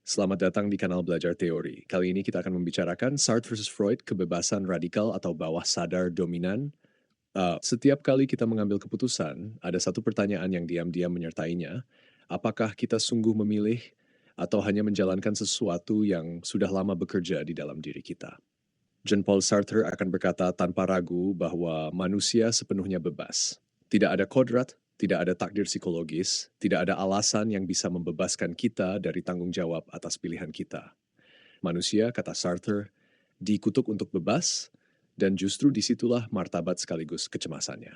Selamat datang di kanal Belajar Teori. Kali ini kita akan membicarakan Sartre versus Freud, kebebasan radikal atau bawah sadar dominan. Setiap kali kita mengambil keputusan, ada satu pertanyaan yang diam-diam menyertainya. Apakah kita sungguh memilih atau hanya menjalankan sesuatu yang sudah lama bekerja di dalam diri kita? Jean-Paul Sartre akan berkata tanpa ragu bahwa manusia sepenuhnya bebas. Tidak ada kodrat, tidak ada takdir psikologis, tidak ada alasan yang bisa membebaskan kita dari tanggung jawab atas pilihan kita. Manusia, kata Sartre, dikutuk untuk bebas, dan justru disitulah martabat sekaligus kecemasannya.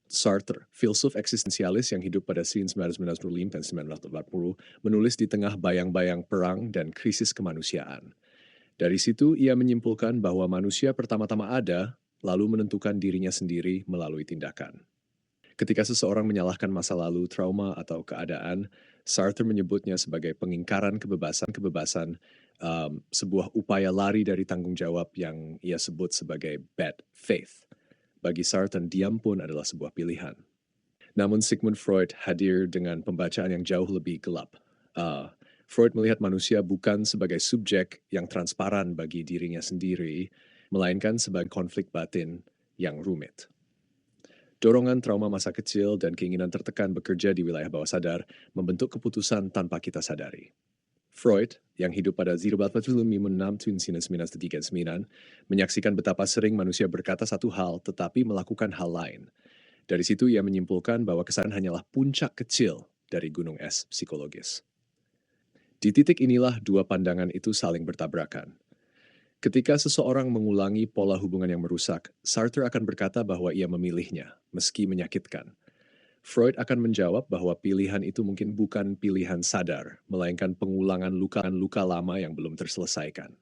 Sartre, filsuf eksistensialis yang hidup pada 1995 dan 1940, menulis di tengah bayang-bayang perang dan krisis kemanusiaan. Dari situ ia menyimpulkan bahwa manusia pertama-tama ada, lalu menentukan dirinya sendiri melalui tindakan. Ketika seseorang menyalahkan masa lalu, trauma, atau keadaan, Sartre menyebutnya sebagai pengingkaran kebebasan, sebuah upaya lari dari tanggung jawab yang ia sebut sebagai bad faith. Bagi Sartre, diam pun adalah sebuah pilihan. Namun Sigmund Freud hadir dengan pembacaan yang jauh lebih gelap. Freud melihat manusia bukan sebagai subjek yang transparan bagi dirinya sendiri, melainkan sebagai konflik batin yang rumit. Dorongan trauma masa kecil dan keinginan tertekan bekerja di wilayah bawah sadar membentuk keputusan tanpa kita sadari. Freud, yang hidup pada 1939, menyaksikan betapa sering manusia berkata satu hal tetapi melakukan hal lain. Dari situ ia menyimpulkan bahwa kesadaran hanyalah puncak kecil dari gunung es psikologis. Di titik inilah dua pandangan itu saling bertabrakan. Ketika seseorang mengulangi pola hubungan yang merusak, Sartre akan berkata bahwa ia memilihnya, meski menyakitkan. Freud akan menjawab bahwa pilihan itu mungkin bukan pilihan sadar, melainkan pengulangan luka lama yang belum terselesaikan.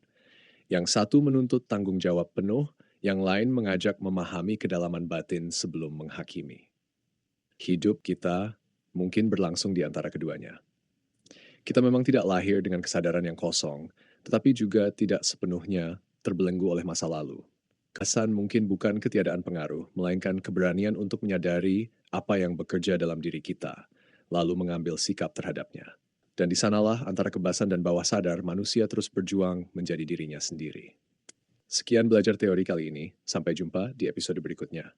Yang satu menuntut tanggung jawab penuh, yang lain mengajak memahami kedalaman batin sebelum menghakimi. Hidup kita mungkin berlangsung di antara keduanya. Kita memang tidak lahir dengan kesadaran yang kosong, tetapi juga tidak sepenuhnya terbelenggu oleh masa lalu. Kesan mungkin bukan ketiadaan pengaruh, melainkan keberanian untuk menyadari apa yang bekerja dalam diri kita, lalu mengambil sikap terhadapnya. Dan di sanalah antara kebebasan dan bawah sadar manusia terus berjuang menjadi dirinya sendiri. Sekian belajar teori kali ini, sampai jumpa di episode berikutnya.